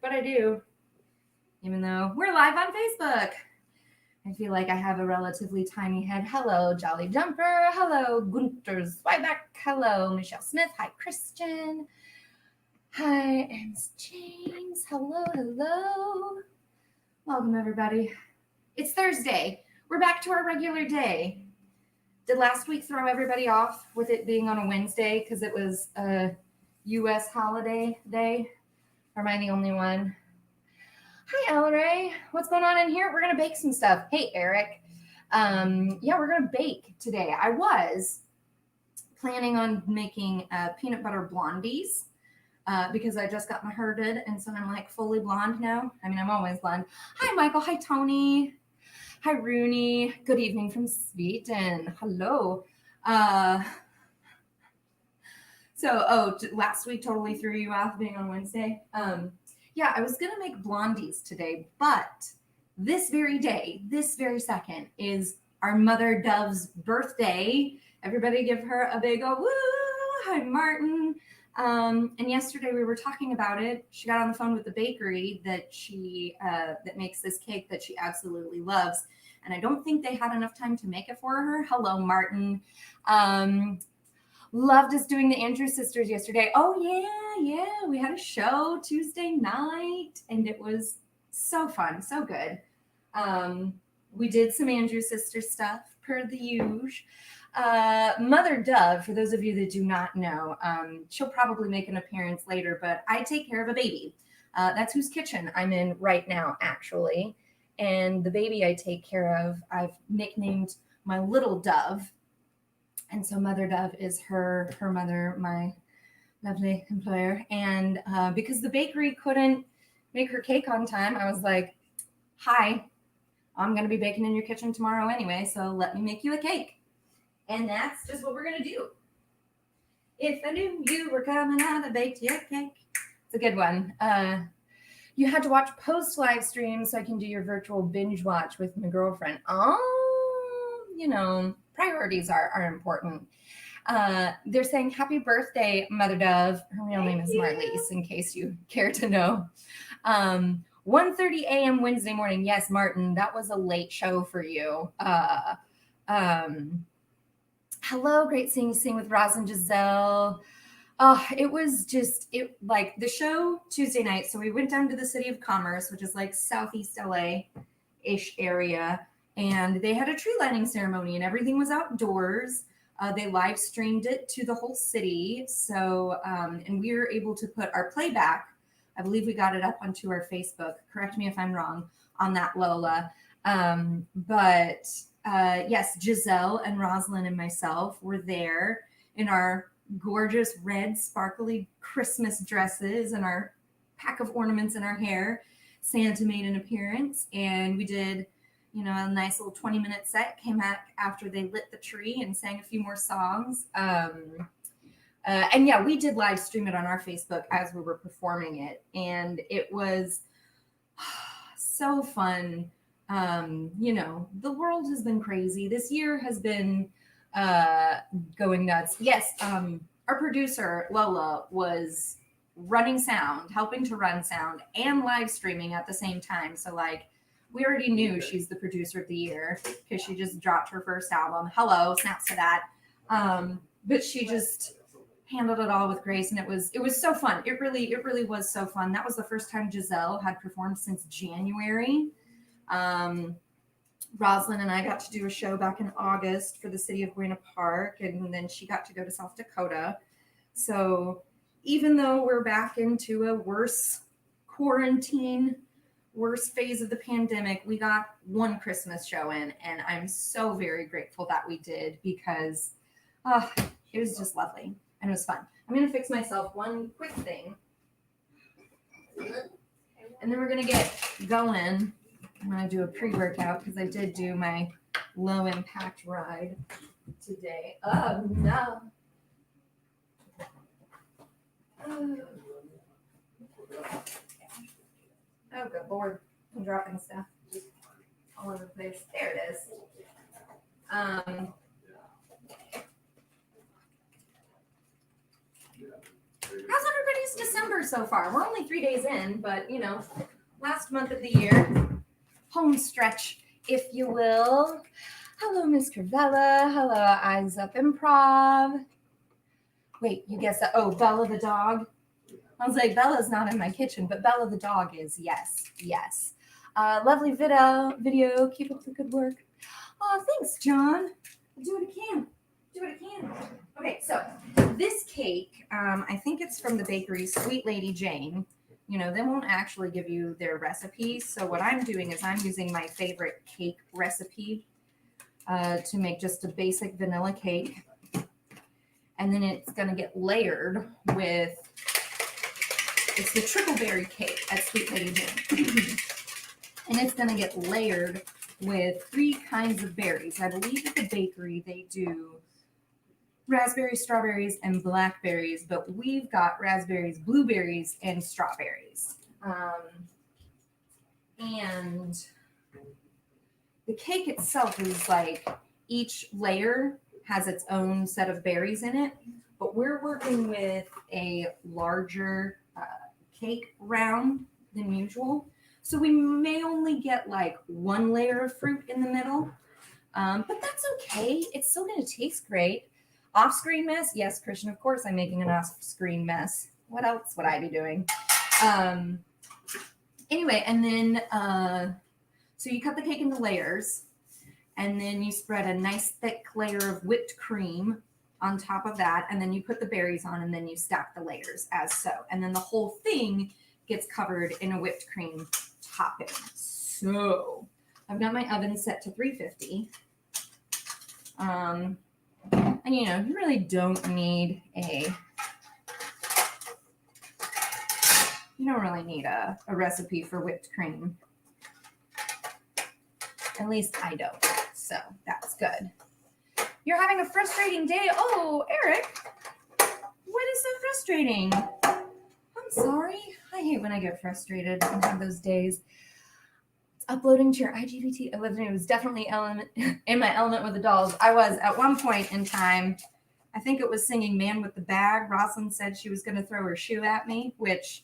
but I do, even though we're live on Facebook. I feel like I have a relatively tiny head. Hello, Jolly Jumper. Hello, Gunter Zweibeck. Hello, Michelle Smith. Hi, Christian. Hi, and James. Hello. Welcome, everybody. It's Thursday. We're back to our regular day. Did last week throw everybody off with it being on a Wednesday because it was a U.S. holiday day? Or am I the only one? Hi, Ellen Ray. What's going on in here? We're going to bake some stuff. Hey, Eric. We're going to bake today. I was planning on making peanut butter blondies because I just got my hair did, and so I'm like fully blonde now. I mean, I'm always blonde. Hi, Michael. Hi, Tony. Hi, Rooney. Good evening from Sweden. Hello. Last week totally threw you off being on Wednesday. I was going to make blondies today, but this very day, this very second, is our mother Dove's birthday. Everybody give her a big woo. Hi, Martin. And yesterday we were talking about it. She got on the phone with the bakery that that makes this cake that she absolutely loves. And I don't think they had enough time to make it for her. Hello, Martin. Loved us doing the Andrews Sisters yesterday. Oh, yeah. We had a show Tuesday night, and it was so fun, so good. We did some Andrews Sisters stuff, per the usual. Mother Dove, for those of you that do not know, she'll probably make an appearance later, but I take care of a baby. That's whose kitchen I'm in right now, actually. And the baby I take care of, I've nicknamed my little Dove. And so Mother Dove is her mother, my lovely employer. And because the bakery couldn't make her cake on time, I was like, hi, I'm going to be baking in your kitchen tomorrow anyway, so let me make you a cake. And that's just what we're going to do. If I knew you were coming out, I baked you a cake. It's a good one. You had to watch post live stream so I can do your virtual binge watch with my girlfriend. Oh, priorities are important. They're saying happy birthday, Mother Dove. Her real name is Marlise, in case you care to know. 1:30 a.m. Wednesday morning. Yes, Martin, that was a late show for you. Hello, great seeing you sing with Roz and Giselle. It was the show Tuesday night. So we went down to the City of Commerce, which is like Southeast LA-ish area. And they had a tree lighting ceremony and everything was outdoors. They live streamed it to the whole city. So, and we were able to put our playback. I believe we got it up onto our Facebook. Correct me if I'm wrong on that, Lola. Yes, Giselle and Rosalind and myself were there in our gorgeous red sparkly Christmas dresses and our pack of ornaments in our hair. Santa made an appearance and we did a nice little 20-minute set, came back after they lit the tree and sang a few more songs. We did live stream it on our Facebook as we were performing it. And it was so fun. The world has been crazy. This year has been going nuts. Yes, our producer, Lola, was running sound, helping to run sound and live streaming at the same time. So we already knew she's the producer of the year because she just dropped her first album. Hello, snaps to that. But she just handled it all with grace, and it was so fun. It really was so fun. That was the first time Giselle had performed since January. Rosalind and I got to do a show back in August for the city of Buena Park, and then she got to go to South Dakota. So even though we're back into a worse quarantine, worst phase of the pandemic, we got one Christmas show in, and I'm so very grateful that we did because it was just lovely and it was fun. I'm going to fix myself one quick thing and then we're going to get going. I'm going to do a pre-workout because I did do my low impact ride today. Oh no. Oh, good Lord. I'm dropping stuff all over the place. There it is. How's everybody's nice December so far. We're only 3 days in, but you know, last month of the year, home stretch, if you will. Hello, Miss Cravella. Hello, Eyes Up Improv. Wait, you guessed that? Oh, Bella the dog. I was like, Bella's not in my kitchen, but Bella the dog is. Yes, yes. Lovely video. Keep up the good work. Oh, thanks, John. I'll do what I can. Okay, so this cake, I think it's from the bakery Sweet Lady Jane. You know, they won't actually give you their recipe. So what I'm doing is I'm using my favorite cake recipe to make just a basic vanilla cake. And then it's going to get layered with, it's the trickleberry cake at Sweet Lady Jane. And it's going to get layered with 3 kinds of berries. I believe at the bakery they do raspberries, strawberries, and blackberries, but we've got raspberries, blueberries, and strawberries. And the cake itself is like each layer has its own set of berries in it, but we're working with a larger cake round than usual. So we may only get like 1 layer of fruit in the middle, but that's okay. It's still going to taste great. Off-screen mess? Yes, Christian, of course I'm making an off-screen mess. What else would I be doing? Anyway, and then, so you cut the cake into layers, and then you spread a nice thick layer of whipped cream on top of that, and then you put the berries on, and then you stack the layers as so. And then the whole thing gets covered in a whipped cream topping. So I've got my oven set to 350. And you know, you really don't need a recipe for whipped cream. At least I don't. So that's good. You're having a frustrating day. Oh, Eric, what is so frustrating? I'm sorry. I hate when I get frustrated and have those days. Uploading to your IGVT. Olivia was definitely in my element with the dolls. I was at one point in time. I think it was singing Man with the Bag. Rosalind said she was going to throw her shoe at me, which,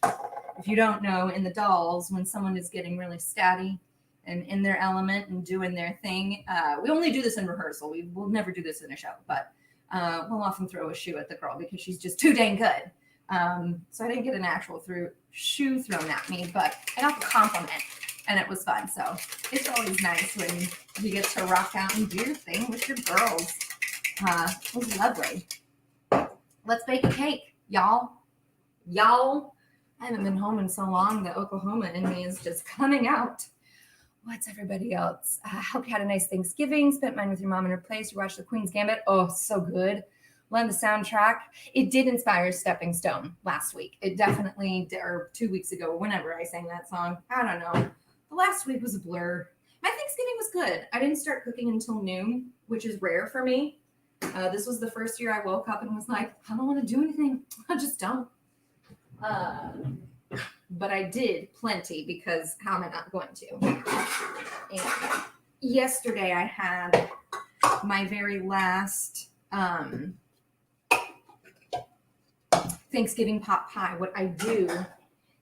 if you don't know, in the dolls, when someone is getting really statty and in their element and doing their thing, we only do this in rehearsal. We will never do this in a show, but we'll often throw a shoe at the girl because she's just too dang good. So I didn't get an actual shoe thrown at me, but I got the compliment. And it was fun. So it's always nice when you get to rock out and do your thing with your girls. It was lovely. Let's bake a cake, y'all. I haven't been home in so long that Oklahoma in me is just coming out. What's everybody else? Hope you had a nice Thanksgiving. Spent mine with your mom in her place. You watched The Queen's Gambit. Oh, so good. Love the soundtrack. It did inspire Stepping Stone last week. It definitely, or 2 weeks ago, whenever I sang that song. I don't know. The last week was a blur. My Thanksgiving was good. I didn't start cooking until noon, which is rare for me. This was the first year I woke up and was like, I don't want to do anything. I just don't. But I did plenty because how am I not going to? And yesterday I had my very last Thanksgiving pot pie. What I do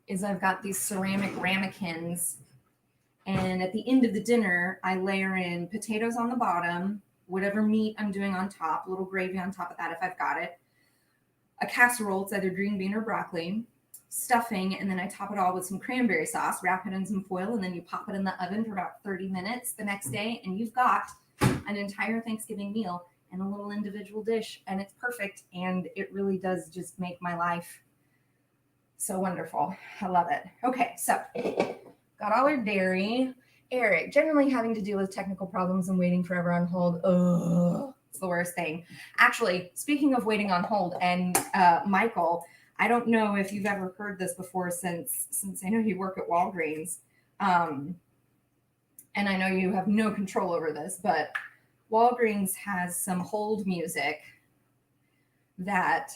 is I've got these ceramic ramekins. And at the end of the dinner, I layer in potatoes on the bottom, whatever meat I'm doing on top, a little gravy on top of that if I've got it, a casserole, it's either green bean or broccoli, stuffing, and then I top it all with some cranberry sauce, wrap it in some foil, and then you pop it in the oven for about 30 minutes the next day, and you've got an entire Thanksgiving meal in a little individual dish, and it's perfect, and it really does just make my life so wonderful. I love it. Okay, so got all our dairy. Eric, generally having to deal with technical problems and waiting forever on hold. Ugh, it's the worst thing. Actually, speaking of waiting on hold, and Michael, I don't know if you've ever heard this before since I know you work at Walgreens. And I know you have no control over this, but Walgreens has some hold music that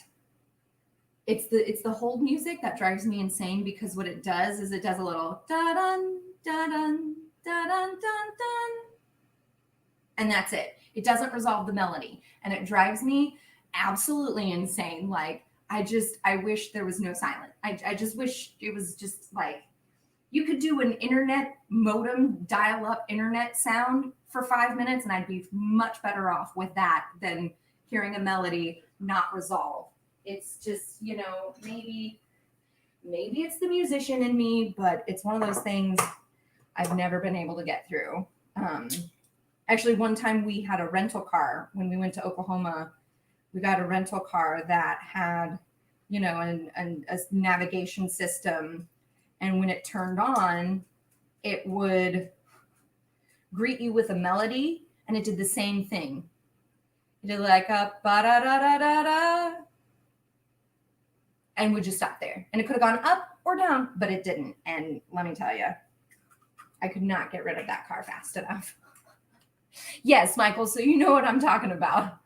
it's the hold music that drives me insane because what it does is it does a little da-dun, da-dun, da-dun, dun, dun. And that's it. It doesn't resolve the melody. And it drives me absolutely insane. Like, I wish there was no silent. I just wish it was just like you could do an internet modem dial-up internet sound for 5 minutes, and I'd be much better off with that than hearing a melody not resolve. It's just, maybe it's the musician in me, but it's one of those things I've never been able to get through. Actually, one time we had a rental car when we went to Oklahoma. We got a rental car that had, a navigation system. And when it turned on, it would greet you with a melody, and it did the same thing. It did like a ba-da-da-da-da-da, and would just stop there. And it could have gone up or down, but it didn't. And let me tell you, I could not get rid of that car fast enough. Yes, Michael, so you know what I'm talking about.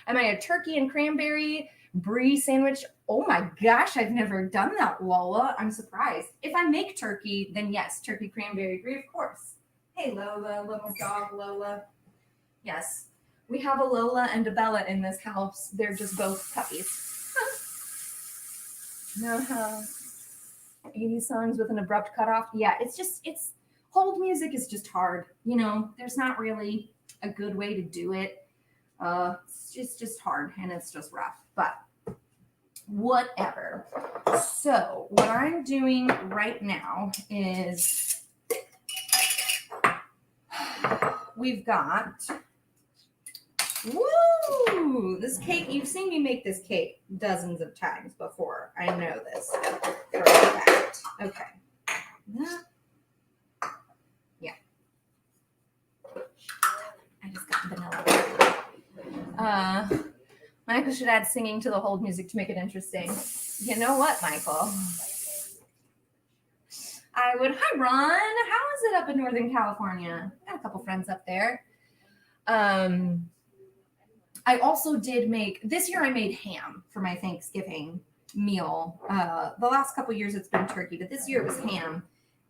I made a turkey and cranberry brie sandwich. Oh my gosh, I've never done that, Lola. I'm surprised. If I make turkey, then yes, turkey, cranberry, brie, of course. Hey, Lola, little dog Lola. Yes, we have a Lola and a Bella in this house. They're just both puppies. No, 80 songs with an abrupt cutoff. Yeah, it's hold music is just hard. There's not really a good way to do it. It's just hard, and it's just rough, but whatever. So what I'm doing right now is we've got, woo, this cake. You've seen me make this cake dozens of times before. I know this for a fact. Okay. Yeah. I just got vanilla. Michael should add singing to the hold music to make it interesting. You know what, Michael? I would. Hi, Ron. How is it up in Northern California? Got a couple friends up there. I also did make, this year I made ham for my Thanksgiving meal. The last couple years it's been turkey, but this year it was ham.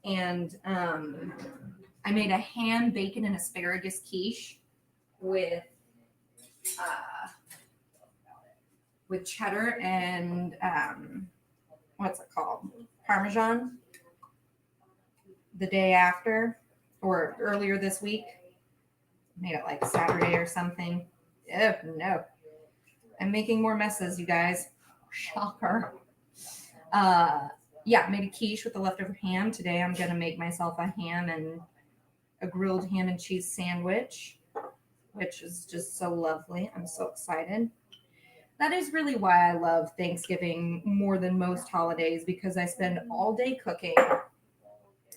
And I made a ham, bacon, and asparagus quiche with cheddar and what's it called? Parmesan the day after or earlier this week. Made it like Saturday or something. Oh, no. I'm making more messes, you guys. Shocker. Yeah, made a quiche with the leftover ham. Today I'm going to make myself a grilled ham and cheese sandwich, which is just so lovely. I'm so excited. That is really why I love Thanksgiving more than most holidays, because I spend all day cooking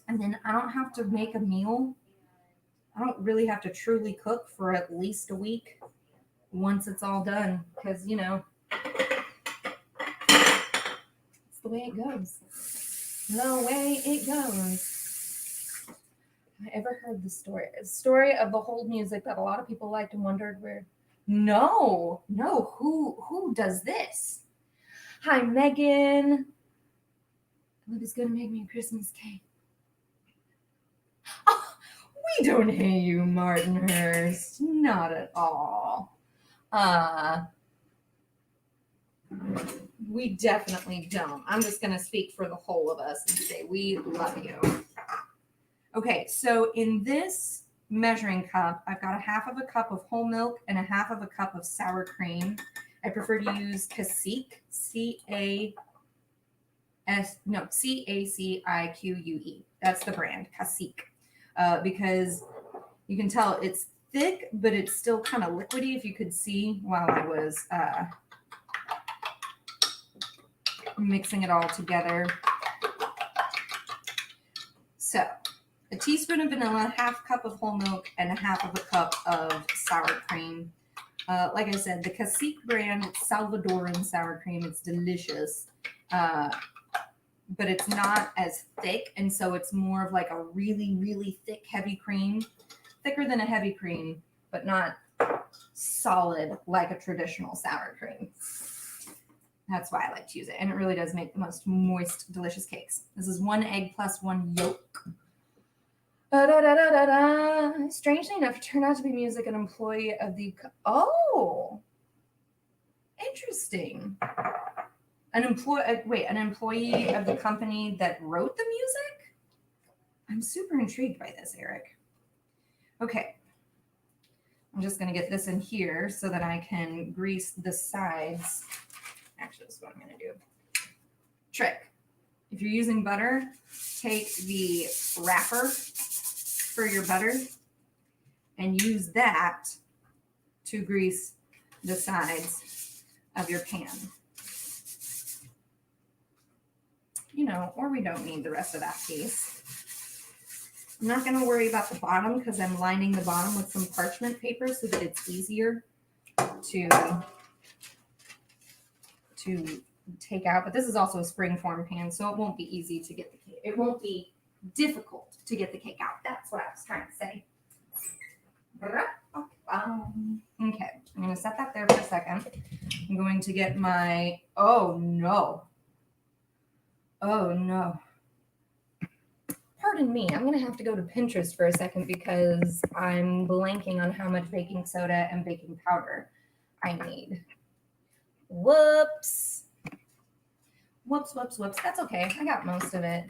and then I don't have to make a meal. I don't really have to truly cook for at least a week once it's all done, because, it's the way it goes. The way it goes. Have I ever heard the story? A story of the hold music that a lot of people liked and wondered where. No, who does this? Hi, Megan. Olivia's gonna make me a Christmas cake. Oh, we don't hate you, Martinhurst. Not at all. We definitely don't. I'm just gonna speak for the whole of us and say we love you. Okay, so in this measuring cup, I've got a half of a cup of whole milk and a half of a cup of sour cream. I prefer to use Cacique, Cacique. That's the brand, Cacique, because you can tell it's thick, but it's still kind of liquidy. If you could see while I was mixing it all together. So a teaspoon of vanilla, half cup of whole milk, and a half of a cup of sour cream. Like I said, the Cacique brand, it's Salvadoran sour cream. It's delicious, but it's not as thick, and so it's more of like a really, really thick, heavy cream. Thicker than a heavy cream, but not solid like a traditional sour cream. That's why I like to use it, and it really does make the most moist, delicious cakes. This is 1 egg plus 1 yolk. Strangely enough, it turned out to be music, an employee of the... Oh! Interesting. An employee of the company that wrote the music? I'm super intrigued by this, Eric. Okay. I'm just going to get this in here so that I can grease the sides. Actually, this is what I'm going to do. Trick. If you're using butter, take the wrapper for your butter and use that to grease the sides of your pan. Or we don't need the rest of that piece. I'm not going to worry about the bottom because I'm lining the bottom with some parchment paper so that it's easier to take out. But this is also a springform pan, so it won't be easy to get the cake. It won't be difficult to get the cake out. That's what I was trying to say. Okay, I'm going to set that there for a second. I'm going to get my, oh no. Pardon me, I'm going to have to go to Pinterest for a second because I'm blanking on how much baking soda and baking powder I need. Whoops. That's okay. I got most of it.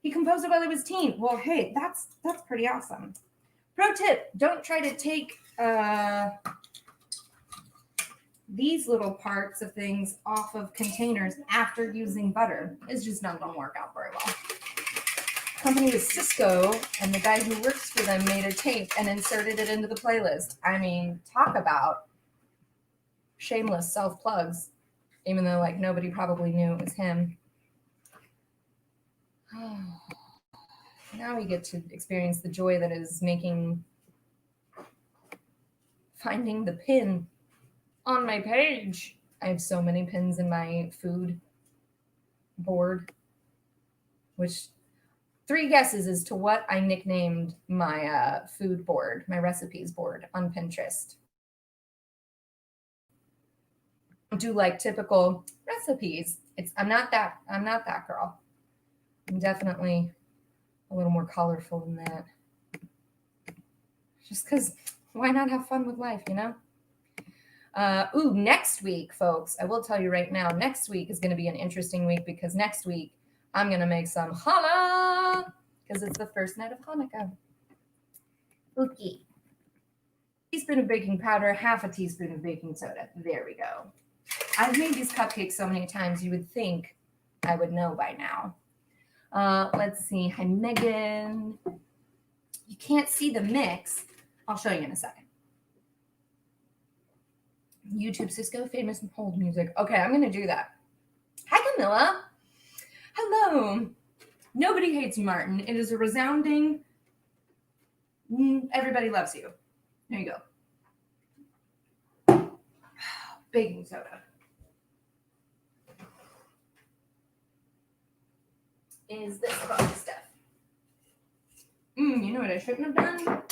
He composed it while he was teen. Well, hey, that's pretty awesome. Pro tip, don't try to take these little parts of things off of containers after using butter. It's just not going to work out very well. Company was Cisco, and the guy who works for them made a tape and inserted it into the playlist. I mean, talk about shameless self-plugs, even though nobody probably knew it was him. Now we get to experience the joy that is finding the pin on my page. I have so many pins in my food board, which 3 guesses as to what I nicknamed my food board, my recipes board on Pinterest. I do typical recipes. I'm not that girl. I'm definitely a little more colorful than that. Just because why not have fun with life, next week, folks, I will tell you right now, next week is going to be an interesting week because next week I'm going to make some challah because it's the first night of Hanukkah. Okay. Teaspoon of baking powder, half a teaspoon of baking soda. There we go. I've made these cupcakes so many times, you would think I would know by now. Let's see. Hi, Megan. You can't see the mix. I'll show you in a second. YouTube Cisco, famous hold music. Okay, I'm going to do that. Hi, Camilla. Hello. Nobody hates you, Martin. It is a resounding, everybody loves you. There you go. Baking soda. Is this fun stuff? You know what I shouldn't have done?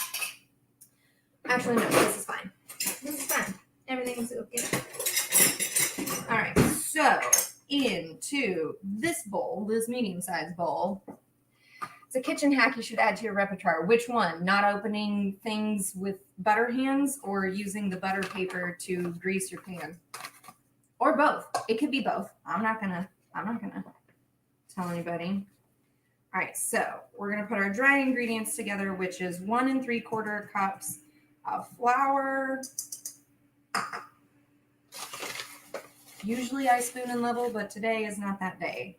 Actually, no, this is fine. This is fine. Everything's okay. All right, so into this bowl, this medium-sized bowl. It's a kitchen hack you should add to your repertoire. Which one? Not opening things with butter hands or using the butter paper to grease your pan? Or both. It could be both. I'm not gonna tell anybody. All right, so we're gonna put our dry ingredients together, which is 1 3/4 cups of flour. Usually I spoon and level, but today is not that day.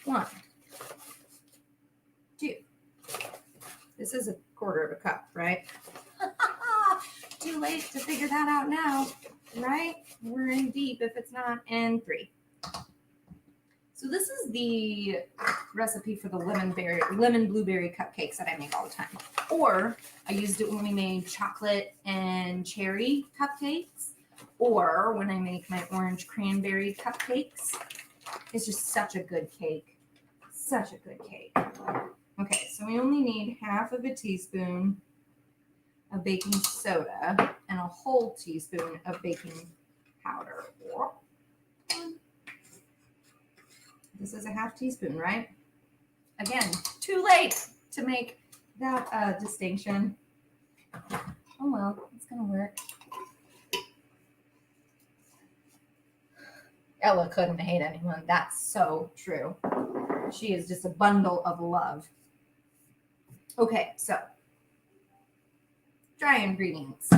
1, 2. This is 1/4 cup, right? Too late to figure that out now, right? We're in deep if it's not. And 3. So this is the recipe for the lemon blueberry cupcakes that I make all the time. Or I used it when we made chocolate and cherry cupcakes, or when I make my orange cranberry cupcakes. It's just such a good cake. Such a good cake. Okay, so we only need half of a teaspoon of baking soda and a whole teaspoon of baking powder. This is a half teaspoon, right? Again, too late to make that distinction. Oh well, it's gonna work. Ella couldn't hate anyone. That's so true. She is just a bundle of love. Okay, so dry ingredients.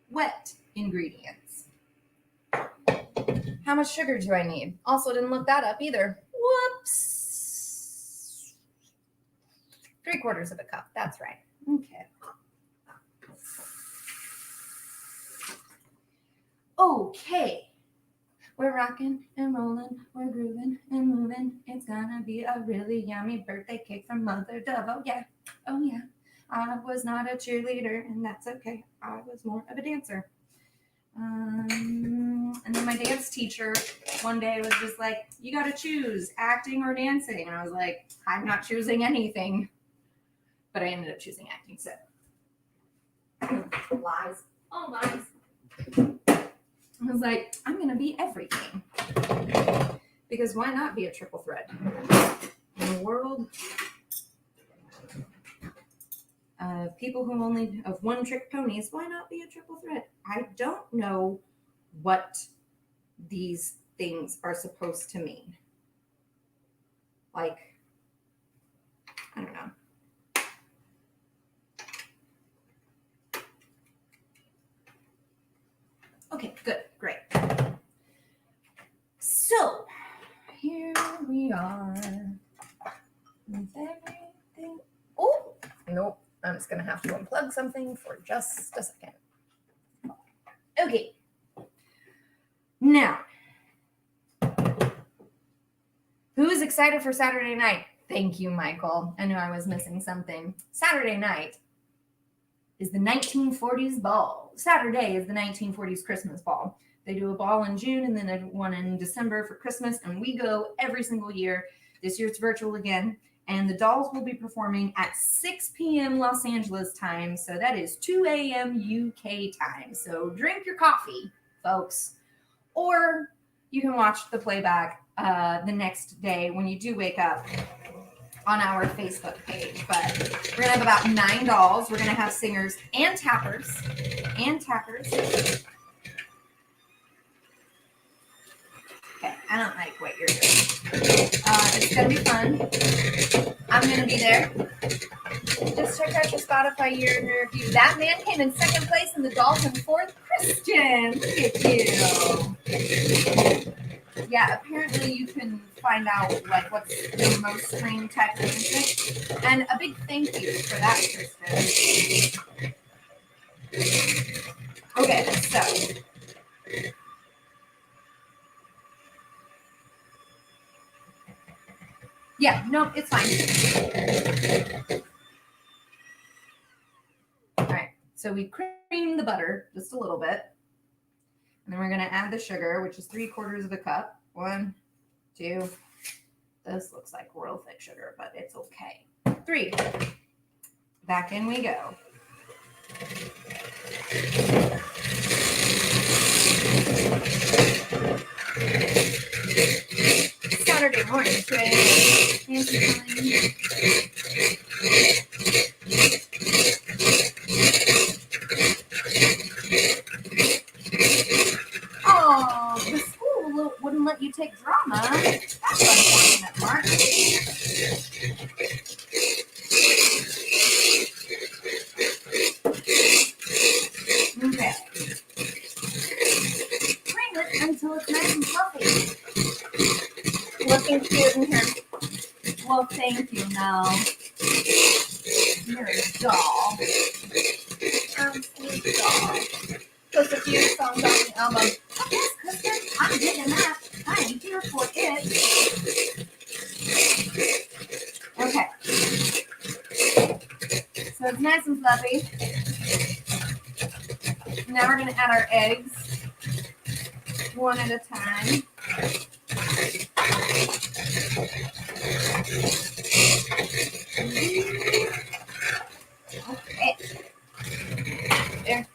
Wet ingredients. How much sugar do I need? Also didn't look that up either. Whoops. 3/4 cup. That's right. Okay. Okay. We're rocking and rolling. We're grooving and moving. It's gonna be a really yummy birthday cake from Mother Dove. Oh, yeah. Oh, yeah. I was not a cheerleader, and that's okay. I was more of a dancer. And then my dance teacher one day was just like, you got to choose acting or dancing. And I was like, I'm not choosing anything. But I ended up choosing acting. So, lies. Oh, lies. I was like, I'm going to be everything. Because why not be a triple threat? In a world of people who only of one trick ponies, why not be a triple threat? I don't know what these things are supposed to mean. Like, I don't know. Okay, good, great. So, here we are with everything. Oh, nope. I'm just going to have to unplug something for just a second. Okay. Now, who is excited for Saturday night? Thank you, Michael. I knew I was missing something. Saturday night is the 1940s ball. Saturday is the 1940s Christmas ball. They do a ball in June and then one in December for Christmas, and we go every single year. This year it's virtual again. And the dolls will be performing at 6 p.m. Los Angeles time. So that is 2 a.m. UK time. So drink your coffee, folks. Or you can watch the playback the next day when you do wake up on our Facebook page. But we're going to have about 9 dolls. We're going to have singers and tappers. Okay, I don't like what you're doing. It's going to be fun. I'm going to be there. Just check out your Spotify year in review. That man came in second place and the dolls in fourth. Christian, look at you. Yeah, apparently you can find out like what's the most streamed type of music. And a big thank you for that, Kristen. Okay, so yeah, no, it's fine. All right, so we cream the butter just a little bit. And then we're going to add the sugar, which is 3/4 cup. 1, 2. This looks like real thick sugar, but it's okay. 3. Back in we go. Saturday morning train. Oh, the school wouldn't let you take drama. That's unfortunate, Mark. Okay. Bring it until it's nice and fluffy. Looking cute in here. Well, thank you, Mel. You're a doll. Sweet doll. Just a few songs on the album. Oh, yes, Kristen, I'm digging that. I am here for it. Okay. So it's nice and fluffy. Now we're going to add our eggs one at a time. Okay. There.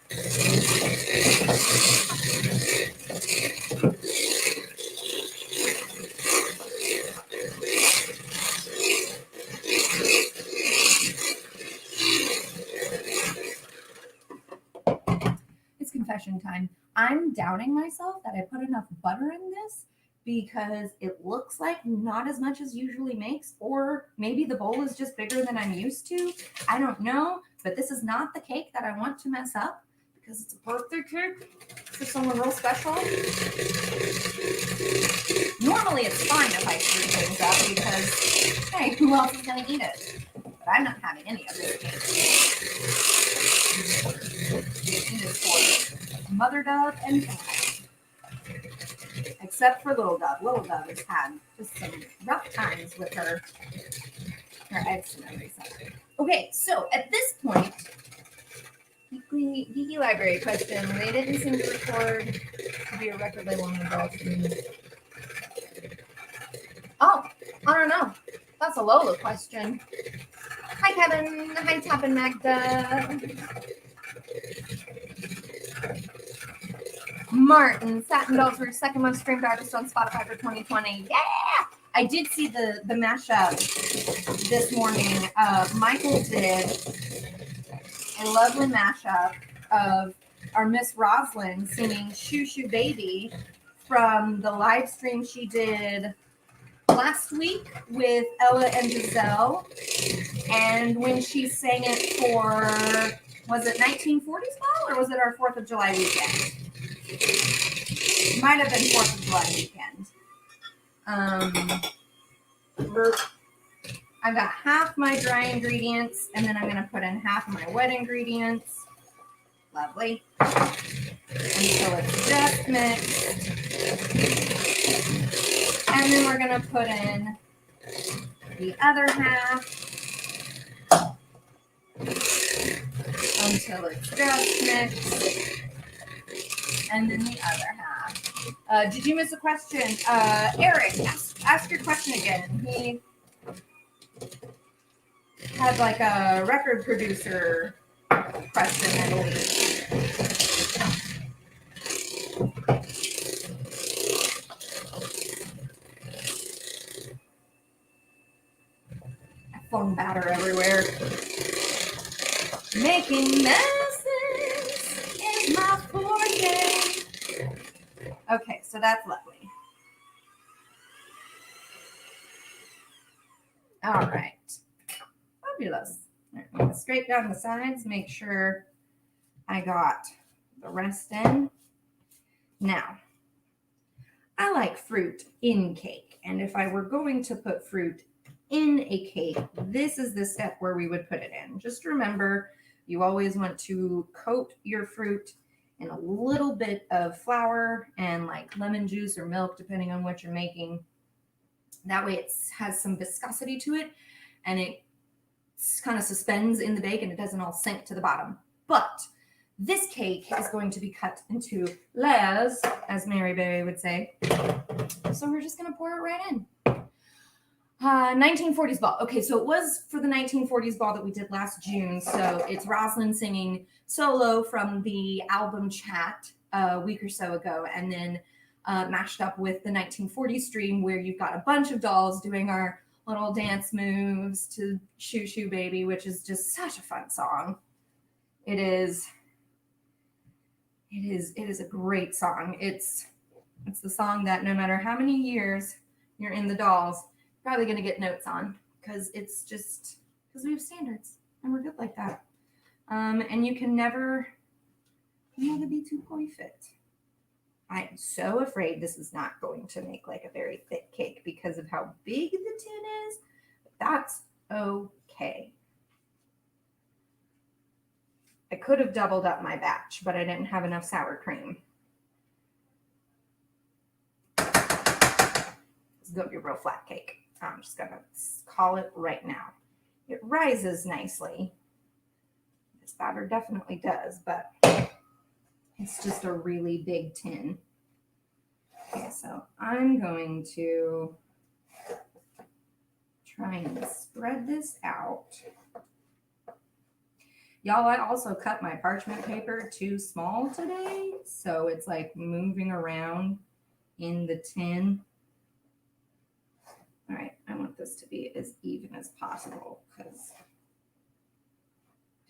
It's confession time. I'm doubting myself that I put enough butter in this because it looks like not as much as usually makes, or maybe the bowl is just bigger than I'm used to. I don't know, but this is not the cake that I want to mess up because it's a birthday cake for someone real special. Normally it's fine if I screw things up because, hey, who else is going to eat it? But I'm not having any of this cake. It is for Mother Dove and family. Except for Little Dove. Little Dove has had just some rough times with her eggs recently. Okay, so at this point, Geeky Library question. They didn't seem to record to be a record label on the Dolphin. Oh, I don't know. That's a Lola question. Hi, Kevin. Hi, Tap and Magda. Martin, Satin Dolls were second most streamed artist on Spotify for 2020. Yeah! I did see the mashup this morning. Michael did a lovely mashup of our Miss Roslyn singing Shoo Shoo Baby from the live stream she did last week with Ella and Giselle. And when she sang it for, was it 1940s ball or was it our 4th of July weekend? Might have been 4th of July weekend. I've got half my dry ingredients, and then I'm going to put in half of my wet ingredients. Lovely. Until it's just mixed. And then we're going to put in the other half until it's just mixed. And then the other half. Did you miss a question? Eric, ask your question again. He had like a record producer question, I believe. Phone batter everywhere. Making messes is my forte. Okay, so that's lovely. All right. Fabulous. I'm going to scrape down the sides, make sure I got the rest in. Now, I like fruit in cake. And if I were going to put fruit in a cake, this is the step where we would put it in. Just remember, you always want to coat your fruit in a little bit of flour and like lemon juice or milk, depending on what you're making. That way it has some viscosity to it and it kind of suspends in the bake and it doesn't all sink to the bottom. But this cake is going to be cut into layers, as Mary Berry would say. So we're just going to pour it right in. 1940s ball. Okay, so it was for the 1940s ball that we did last June. So it's Rosalind singing solo from the album Chat a week or so ago, and then mashed up with the 1940s stream where you've got a bunch of dolls doing our little dance moves to Shoo Shoo Baby, which is just such a fun song. It is a great song. It's the song that no matter how many years you're in the dolls, probably going to get notes on because it's just because we have standards and we're good like that. And you can never be too perfect. I am so afraid this is not going to make like a very thick cake because of how big the tin is. But that's okay. I could have doubled up my batch, but I didn't have enough sour cream. It's going to be a real flat cake. I'm just going to call it right now. It rises nicely. This batter definitely does, but it's just a really big tin. Okay, so I'm going to try and spread this out. Y'all, I also cut my parchment paper too small today, so it's like moving around in the tin. All right, I want this to be as even as possible because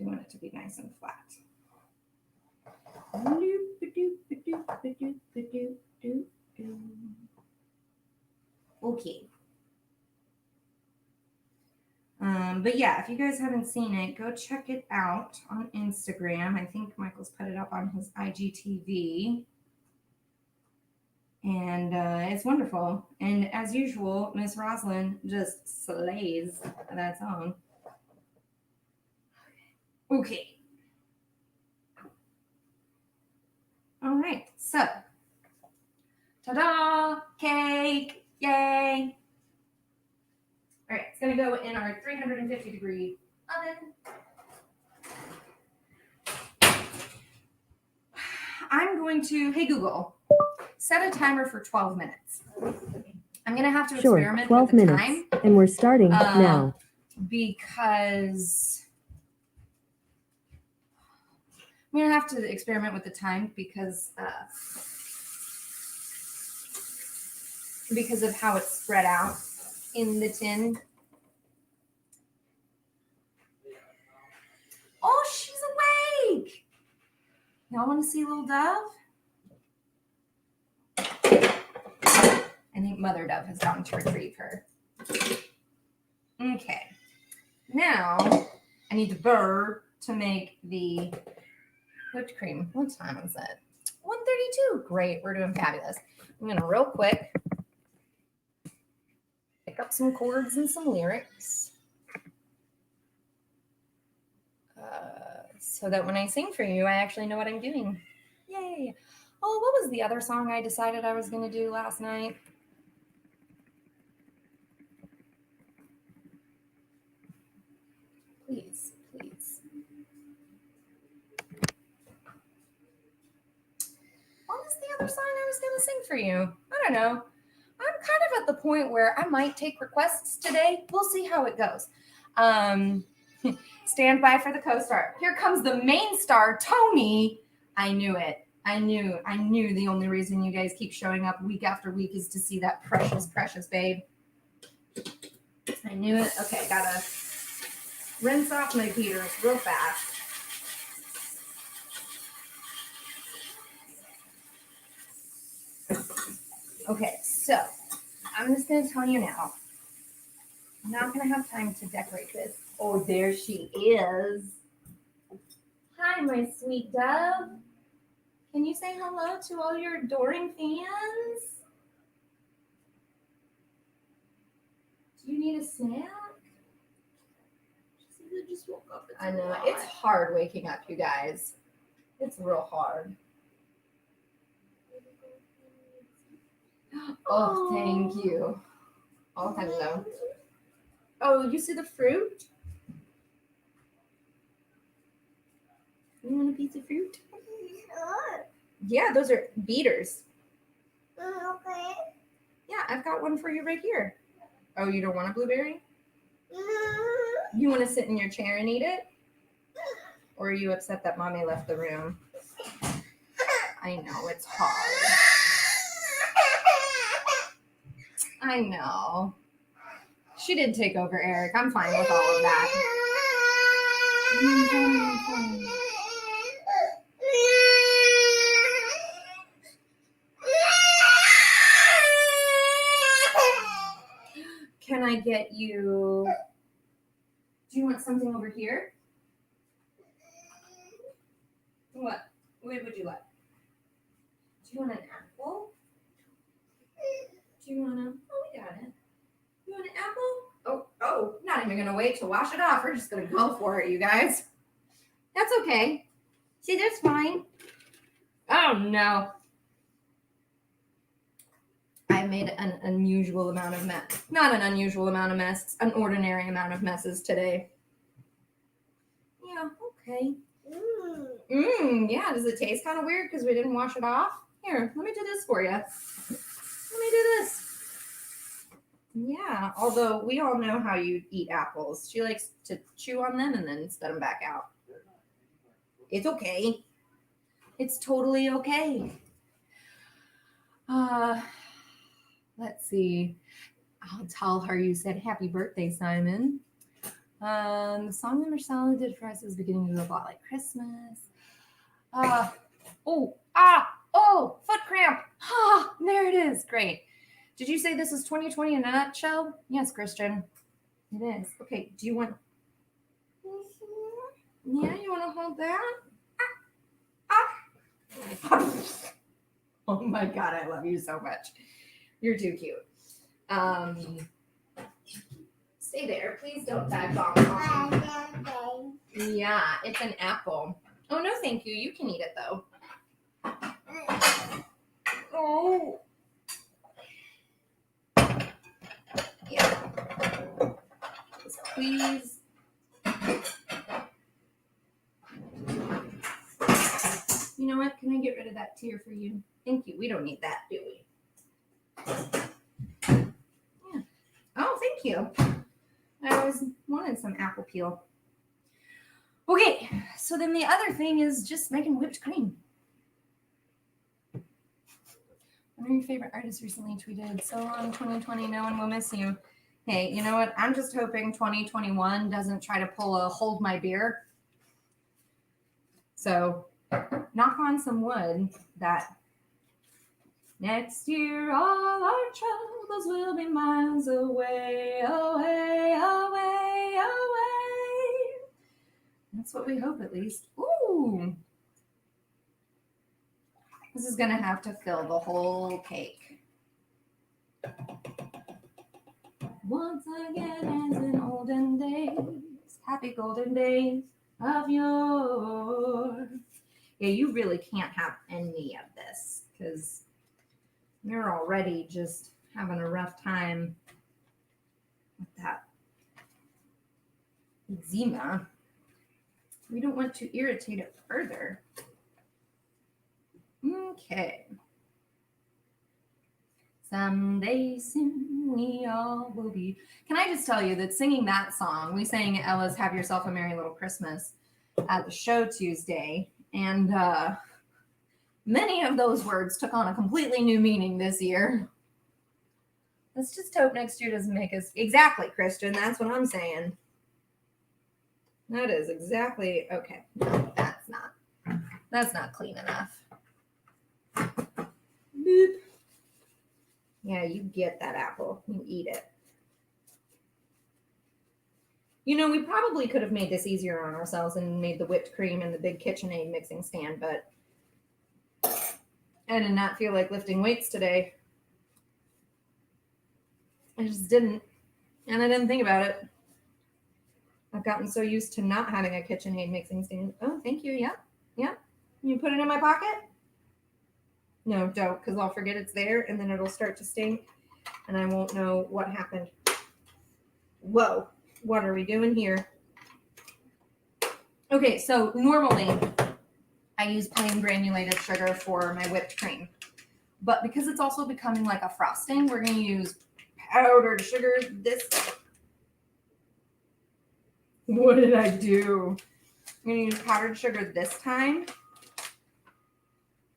I want it to be nice and flat. Okay. But yeah, if you guys haven't seen it, go check it out on Instagram. I think Michael's put it up on his IGTV. And it's wonderful. And as usual, Miss Roslyn just slays that song. Okay. All right. So, ta-da! Cake! Yay! All right. It's going to go in our 350-degree oven. I'm going to, hey Google, set a timer for 12 minutes. I'm going to have to experiment 12 with the minutes, time. And we're starting now. Because I'm going to have to experiment with the time because of how it's spread out in the tin. Oh, she's awake. Y'all want to see little Dove? I think Mother Dove has gone to retrieve her. Okay. Now, I need the butter to make the whipped cream. What time is it? 1:32. Great. We're doing fabulous. I'm going to real quick pick up some chords and some lyrics so that when I sing for you, I actually know what I'm doing. Yay. Oh, what was the other song I decided I was going to do last night? Please, please. What was the other song I was going to sing for you? I don't know. I'm kind of at the point where I might take requests today. We'll see how it goes. Stand by for the co-star. Here comes the main star, Tony. I knew it. I knew the only reason you guys keep showing up week after week is to see that precious, precious babe. I knew it. Okay, gotta rinse off my beaters real fast. Okay, so I'm just going to tell you now. I'm not going to have time to decorate this. Oh, there she is. Hi, my sweet dove. Can you say hello to all your adoring fans? Do you need a snack? She just woke up. I know. It's hard waking up, you guys. It's real hard. Oh, thank you. Oh, hello. Oh, you see the fruit? You want a piece of fruit? Yeah, those are beeters. Okay. Yeah, I've got one for you right here. Oh, you don't want a blueberry? You want to sit in your chair and eat it? Or are you upset that mommy left the room? I know, it's hard. I know. She did take over Eric. I'm fine with all of that. Can I get you... Do you want something over here? What? What would you like? Do you want an apple? Do you want a... Oh, we got it. You want an apple? Oh, not even going to wait to wash it off. We're just going to go for it, you guys. That's okay. See, that's fine. Oh, no. I made an unusual amount of mess. Not an unusual amount of mess. An ordinary amount of messes today. Yeah, okay. Yeah, does it taste kind of weird because we didn't wash it off? Here, let me do this for you. Let me do this. Yeah, although we all know how you eat apples. She likes to chew on them and then spit them back out. It's okay. It's totally okay. Let's see. I'll tell her you said happy birthday, Simon. The song that Marcella did for us is beginning to look a lot like Christmas. Oh, foot cramp. Ah, there it is. Great. Did you say this is 2020 in a nutshell? Yes, Christian. It is. Okay, do you want... Yeah, you want to hold that? Oh my God, I love you so much. You're too cute. Stay there. Please don't tag on. Yeah, it's an apple. Oh, no, thank you. You can eat it, though. Oh. Yeah. Please. You know what? Can I get rid of that tear for you? Thank you. We don't need that, do we? Yeah. Oh, thank you. I always wanted some apple peel. Okay, so then the other thing is just making whipped cream. One of your favorite artists recently tweeted, "So long 2020, no one will miss you." Hey, you know what? I'm just hoping 2021 doesn't try to pull a hold my beer. So knock on some wood that next year all our troubles will be miles away, away, away, away. That's what we hope, at least. Ooh. This is going to have to fill the whole cake. Once again, as in olden days, happy golden days of yore. Yeah, you really can't have any of this because you're already just having a rough time with that eczema. We don't want to irritate it further. Okay. Someday soon we all will be. Can I just tell you that singing that song, we sang Ella's Have Yourself a Merry Little Christmas at the show Tuesday, and many of those words took on a completely new meaning this year. Let's just hope next year doesn't make us... Exactly, Christian. That's what I'm saying. That is exactly... Okay. No, that's not clean enough. Boop. Yeah, you get that apple. You eat it. You know, we probably could have made this easier on ourselves and made the whipped cream in the big KitchenAid mixing stand, but I did not feel like lifting weights today. I just didn't. And I didn't think about it. I've gotten so used to not having a KitchenAid mixing stand. Oh, thank you. Yeah. Yeah. You put it in my pocket? No, don't, because I'll forget it's there, and then it'll start to stink, and I won't know what happened. Whoa, what are we doing here? Okay, so normally I use plain granulated sugar for my whipped cream, but because it's also becoming like a frosting, we're going to use powdered sugar. What did I do? I'm going to use powdered sugar this time,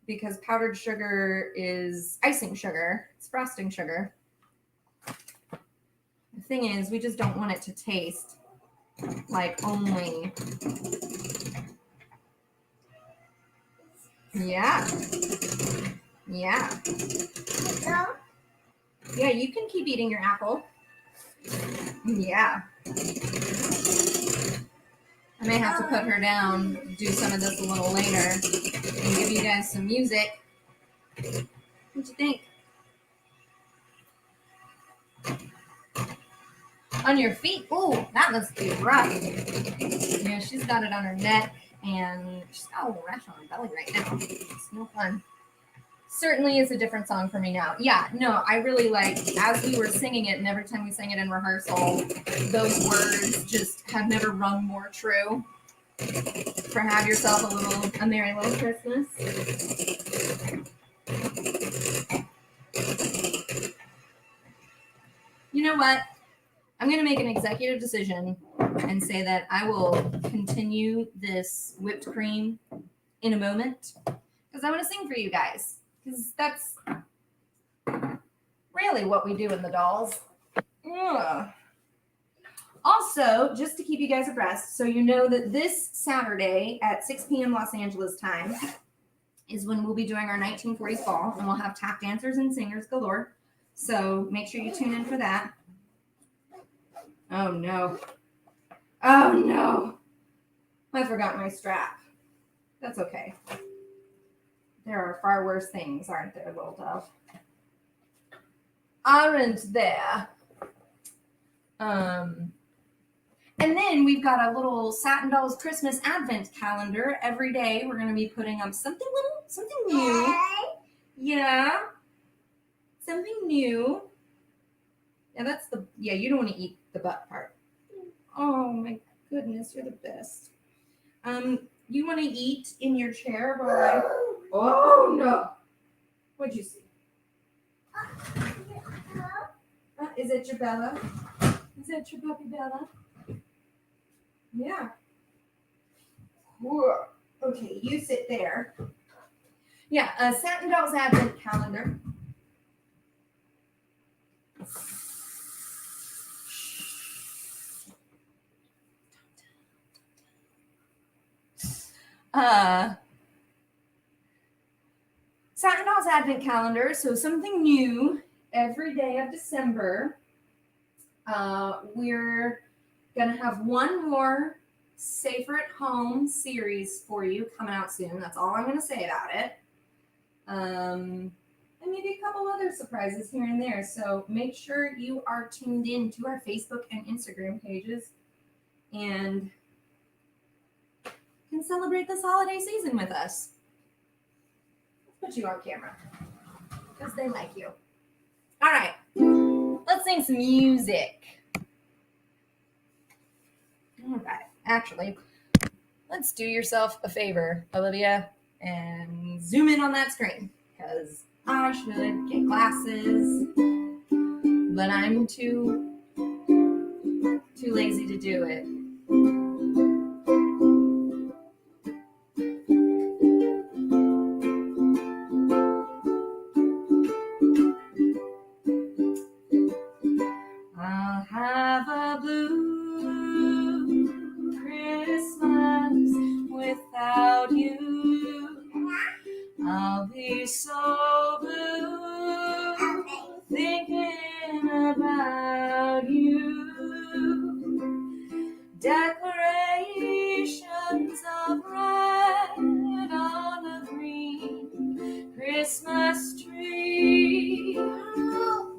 because powdered sugar is icing sugar. It's frosting sugar. The thing is, we just don't want it to taste like only... Yeah. Yeah. Yeah, you can keep eating your apple. Yeah. I may have to put her down, do some of this a little later, and give you guys some music. What'd you think? On your feet? Ooh, that must be rough. Yeah, she's got it on her neck, and she's got a little rash on her belly right now. It's no fun. Certainly is a different song for me now. Yeah, no, I really like, as we were singing it, and every time we sang it in rehearsal, those words just have never rung more true. For have yourself a merry little Christmas. You know what? I'm going to make an executive decision and say that I will continue this whipped cream in a moment because I want to sing for you guys, because that's really what we do in the dolls. Ugh. Also, just to keep you guys abreast, so you know that this Saturday at 6 p.m. Los Angeles time, is when we'll be doing our 1940s ball, and we'll have tap dancers and singers galore. So make sure you tune in for that. Oh no. Oh no. I forgot my strap. That's okay. There are far worse things, aren't there, little dove? Aren't there? And then we've got a little Satin Dolls Christmas Advent calendar. Every day we're going to be putting up something new. Yeah. Something new. Yeah, you don't want to eat the butt part. Oh my goodness, you're the best. You want to eat in your chair while I... Oh no. What'd you see? Is it your Bella? Is that your puppy Bella? Yeah. Whoa. Okay, you sit there. Yeah, a Satin Dolls Advent calendar. Satin Dolls Advent calendar. So something new every day of December. We're gonna have one more Safer at Home series for you coming out soon. That's all I'm gonna say about it. And maybe a couple other surprises here and there. So make sure you are tuned in to our Facebook and Instagram pages and can celebrate this holiday season with us. Let's put you on camera because they like you. All right, let's sing some music. All right, actually, let's do yourself a favor, Olivia, and zoom in on that screen because I should get glasses, but I'm too lazy to do it. I'll have a blue Christmas without you. I'll be so blue thinking about you. Decorations of red on a green Christmas tree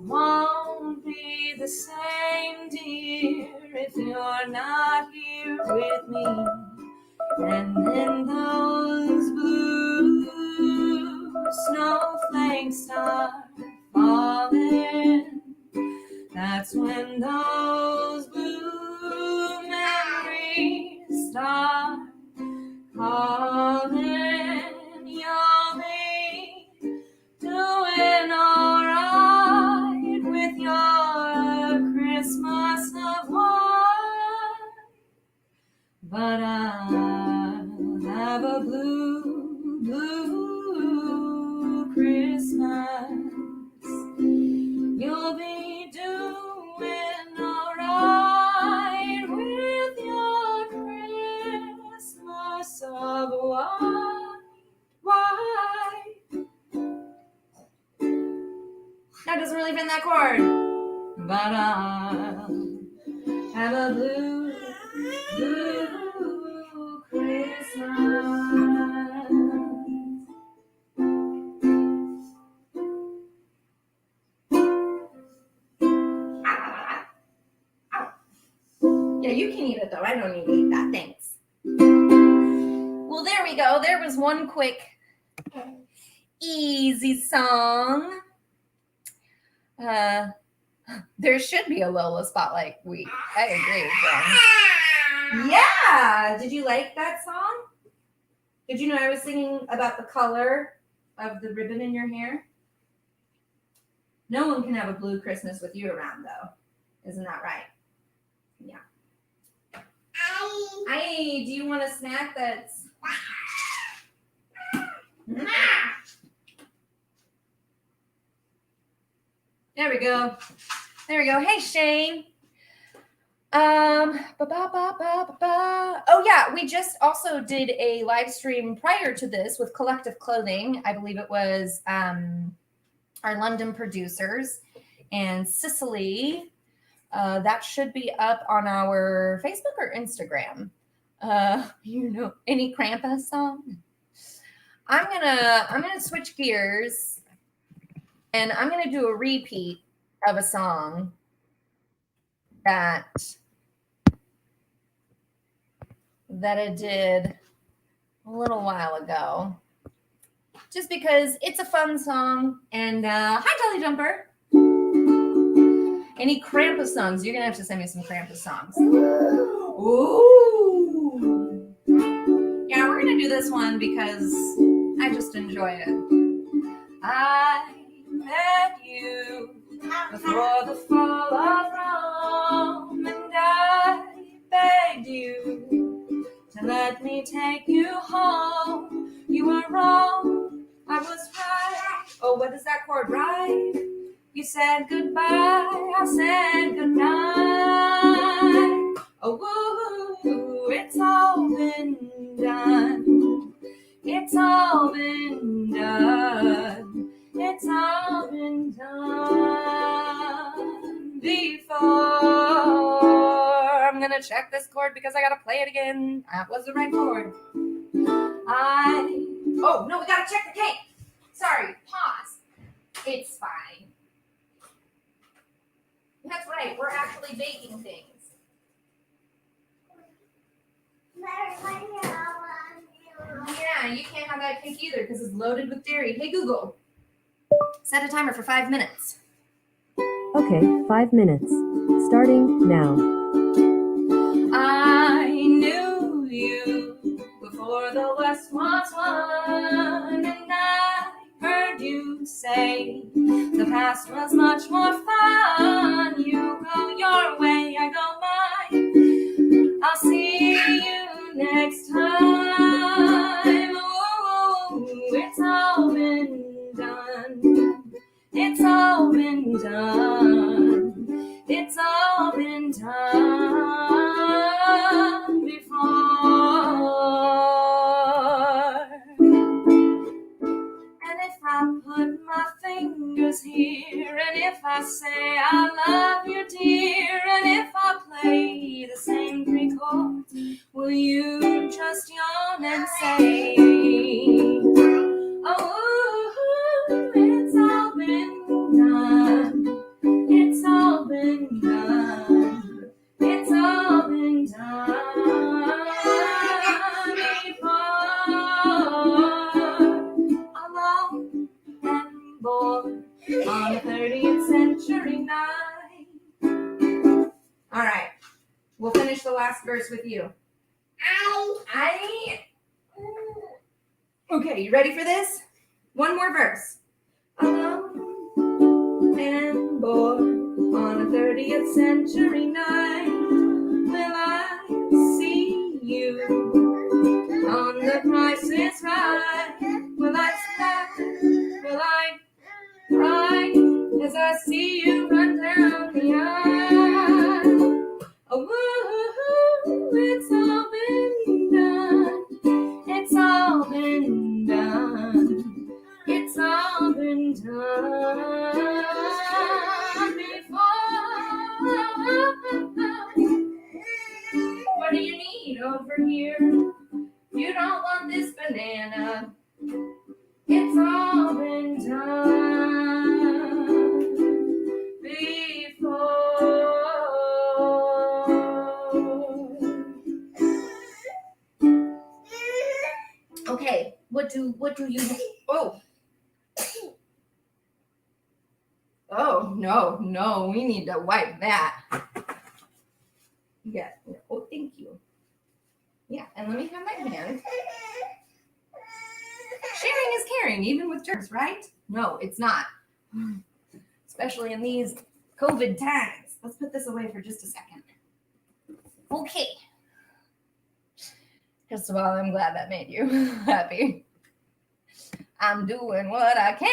won't be the same, dear, if you're not here with me. And then those blue snowflakes start falling. That's when those blue memories start calling. You'll be doing alright with your Christmas of white, but I'll have a blue, blue Christmas. You'll be doing alright with your Christmas of white. That doesn't really fit in that chord. But I'll have a blue, blue Christmas. Yeah, you can eat it though. I don't need to eat that. Thanks. Well, there we go. There was one quick, easy song. There should be a Lola Spotlight week. I agree, friend. Yeah. Did you like that song? Did you know I was singing about the color of the ribbon in your hair? No one can have a blue Christmas with you around, though. Isn't that right? Yeah. Hey, do you want a snack that's... There we go. There we go. Hey, Shane. Oh yeah, we just also did a live stream prior to this with Collective Clothing. I believe it was our London producers and Cicely. That should be up on our Facebook or Instagram. Any Krampus song? I'm gonna switch gears and I'm gonna do a repeat of a song that I did a little while ago, just because it's a fun song. And hi, Jolly Jumper. Any Krampus songs? You're gonna have to send me some Krampus songs. Ooh. Yeah, we're gonna do this one because I just enjoy it. I met you before the fall of Rome, and I begged you to let me take you home. You were wrong, I was right. Oh, what is that chord? Right? You said goodbye, I said goodnight. Oh, woo, it's all been done. It's all been done. It's all been done before. I'm gonna check this chord because I gotta play it again. That was the right chord. Oh no, we gotta check the cake. Sorry, pause. It's fine. That's right, we're actually baking things. Yeah, you can't have that cake either because it's loaded with dairy. Hey Google, set a timer for 5 minutes. Okay, 5 minutes. Starting now. I knew you before the West was won, and I heard you say the past was much more fun. You go your way, I go mine. I'll see you next time. Oh, it's all been done. It's all been done. It's all been done before. And if I put my fingers here, and if I say I love you, dear, and if I play the same 3 chords, will you just yawn and say, oh, it's all been done. It's all been done. It's all been done before. Alone and bored on a 30th century night. All right, we'll finish the last verse with you. Okay, you ready for this? One more verse. Alone and bored on a 30th century night, will I see you on The Price is Right? Will I laugh? Will I cry as I see you run down the aisle? Oh, it's all been done. It's all been done. It's all been done before. What do you need over here? You don't want this banana. It's all been done before. Okay, what do you Oh no, we need to wipe that. Yeah. Oh, thank you. Yeah, and let me have my hand. Sharing is caring, even with germs, right? No, it's not. Especially in these COVID times. Let's put this away for just a second. Okay. First of all, I'm glad that made you happy. I'm doing what I can.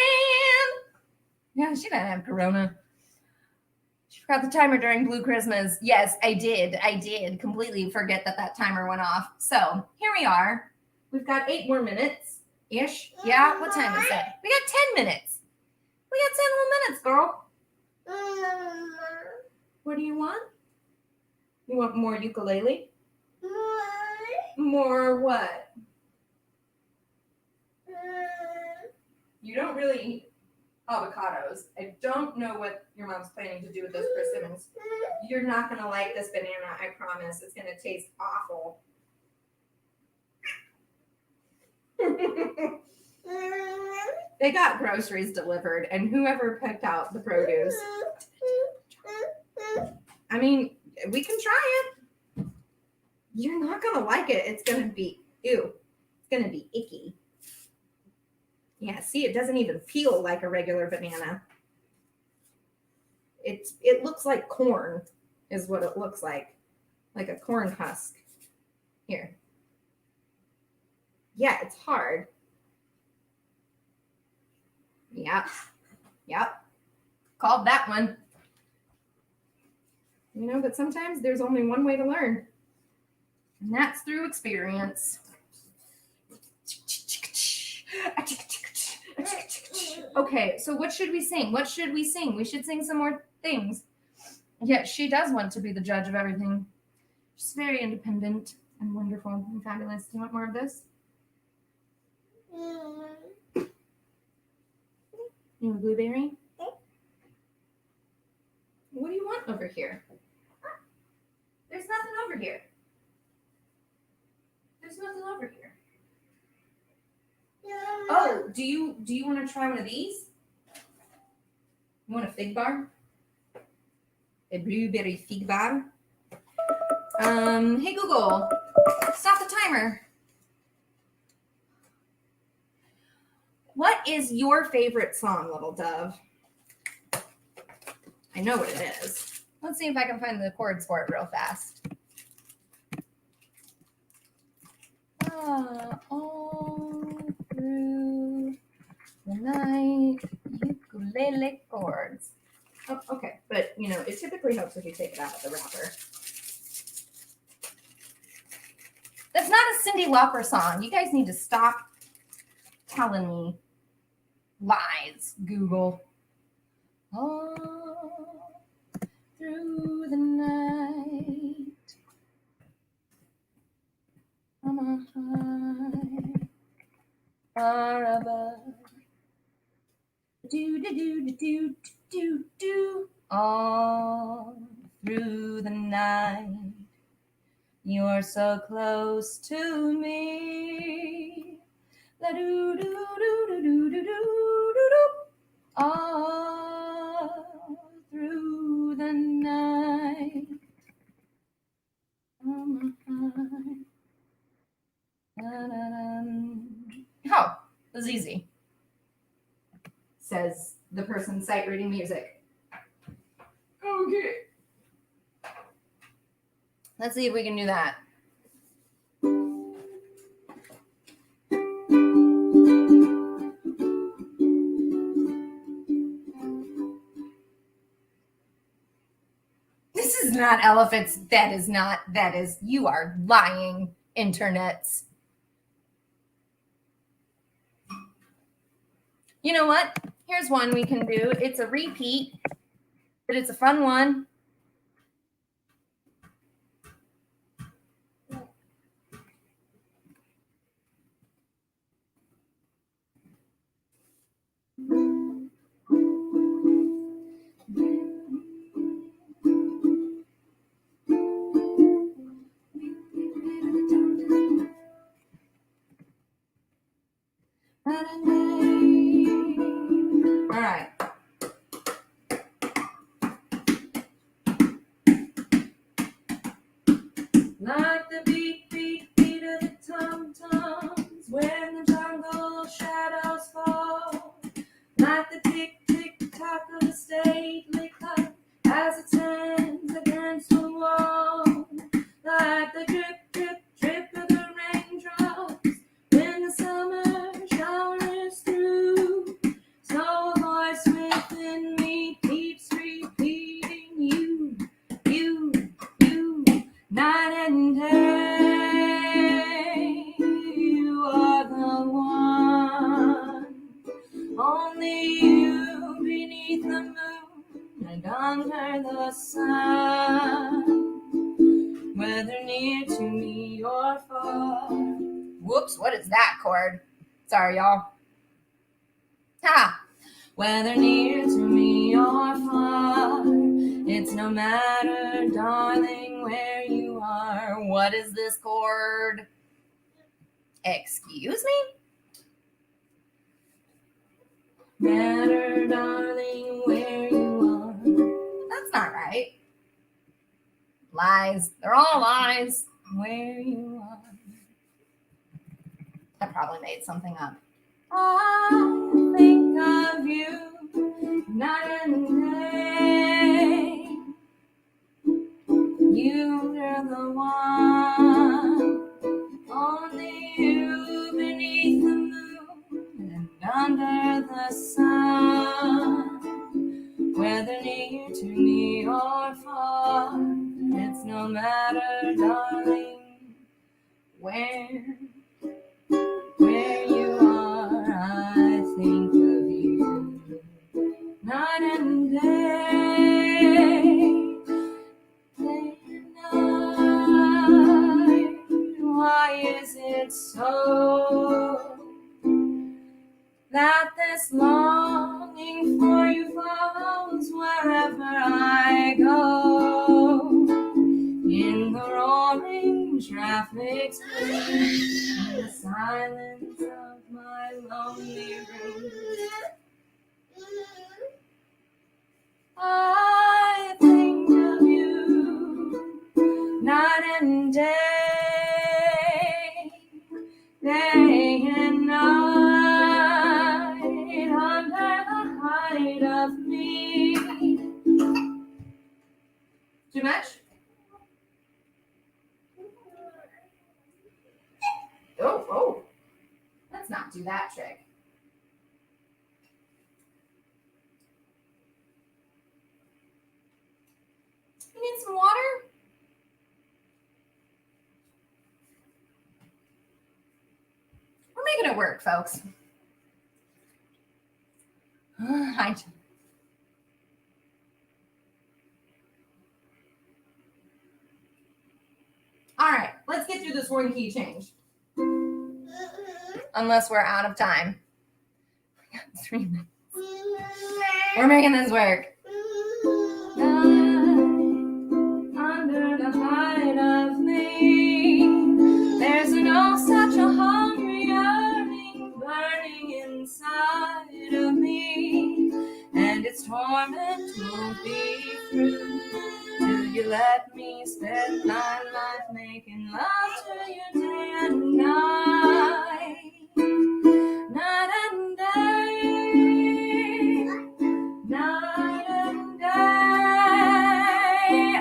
Yeah, she didn't have corona. She Forgot the timer during Blue Christmas. Yes, I did. I did completely forget that timer went off. So here we are. We've got 8 more minutes ish. Yeah, what time is it? We got 10 minutes. We got 10 more minutes, girl. What do you want? You want more ukulele? More what? You don't really eat avocados. I don't know what your mom's planning to do with those persimmons. You're not going to like this banana, I promise. It's going to taste awful. They got groceries delivered, and whoever picked out the produce. I mean, we can try it. You're not going to like it. It's going to be, ew. It's going to be icky. Yeah, see, it doesn't even feel like a regular banana. It looks like corn is what it looks like a corn husk. Here. Yeah, it's hard. Yep. Called that one. You know, but sometimes there's only one way to learn, and that's through experience. Okay, so what should we sing? We should sing some more things. Yeah, she does want to be the judge of everything. She's very independent and wonderful and fabulous. Do you want more of this? You want a blueberry? What do you want over here? There's nothing over here. Oh, do you want to try one of these? You want a fig bar? A blueberry fig bar? Hey Google, stop the timer. What is your favorite song, Little Dove? I know what it is. Let's see if I can find the chords for it real fast. All through the night, ukulele chords. Oh, okay, but you know, it typically helps if you take it out of the wrapper. That's not a Cyndi Lauper song. You guys need to stop telling me lies, Google. All through the night, I'm a high, far above. Do. All through the night, you're so close to me. La do do do do do do do do. All through the night. Oh, it was easy, says the person sight reading music. Okay. Let's see if we can do that. This is not elephants. That is, you are lying, internets. You know what? Here's one we can do. It's a repeat, but it's a fun one. All right. Like the beat of the tom-toms when the jungle shadows fall. Like the tick-tick-tock of a stately clock as it stands against the wall. Like the drip of the raindrops when the summer shower is through. So a voice within me keeps repeating, you Night and day, you are the one. Only you beneath the moon and under the sun. Whether near to me or far. Whoops, what is that chord? Sorry, y'all. Ha! Whether near to me or far, it's no matter, darling, where you are. What is this chord? Excuse me? Matter, darling, where you are. That's not right. Lies. They're all lies. Where you are. I probably made something up. I think of you night and day. You're the one. Only you beneath the moon and under the sun. Whether near to me or far, it's no matter, darling, where you are. I think of you night and day, day and night. Why is it so that this longing for you follows wherever I go? In the roaring traffic, in the silence of my lonely room, I think of you night and day, day and night, under the height of me. Too much? Oh, let's not do that trick. You need some water? We're making it work, folks. All right, let's get through this one key change. Unless we're out of time. We got 3 minutes. We're making this work. Under the height of me, there's no such a hungry yearning burning inside of me, and its torment won't be through till you let me spend my life making love to you day and night, night and day, night and day.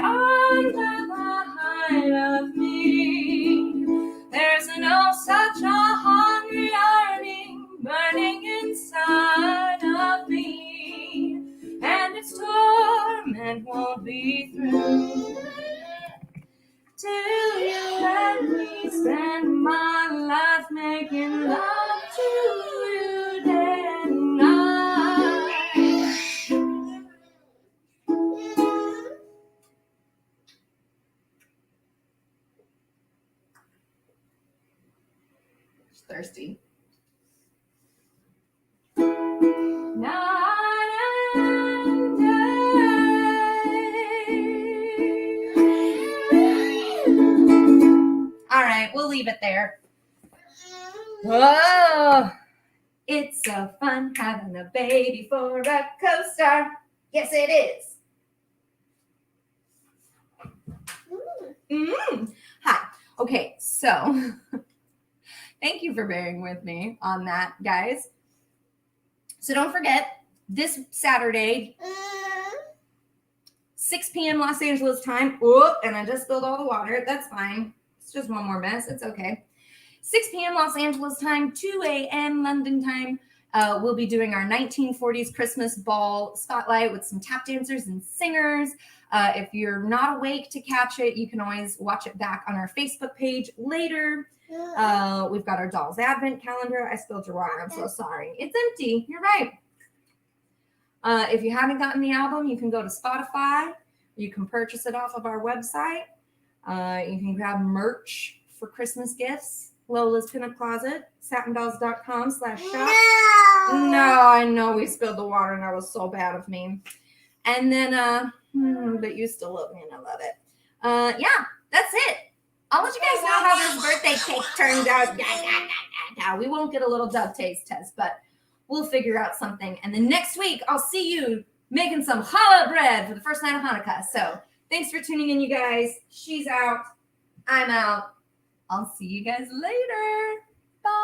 Under the height of me, there's no such a hungry yearning burning inside of me, and its torment won't be through till you let me spend my life making love to you day and night. It's thirsty. Night and day. All right, we'll leave it there. Whoa! It's so fun having a baby for a co-star. Yes, it is. Hi. Okay, so thank you for bearing with me on that, guys. So don't forget, this Saturday, 6 p.m. Los Angeles time. Oh, and I just spilled all the water. That's fine. It's just one more mess. It's okay. 6 p.m. Los Angeles time, 2 a.m. London time. We'll be doing our 1940s Christmas ball spotlight with some tap dancers and singers. If you're not awake to catch it, you can always watch it back on our Facebook page later. We've got our Dolls Advent calendar. I spilled your water. I'm so sorry. It's empty. You're right. If you haven't gotten the album, you can go to Spotify. You can purchase it off of our website. You can grab merch for Christmas gifts. Lola's Pinup Closet, satindolls.com/shop. No, I know we spilled the water and that was so bad of me. And then, but you still love me and I love it. Yeah, that's it. I'll let you guys know how this birthday cake turns out. We won't get a little dove taste test, but we'll figure out something. And then next week, I'll see you making some challah bread for the first night of Hanukkah. So thanks for tuning in, you guys. She's out. I'm out. I'll see you guys later. Bye.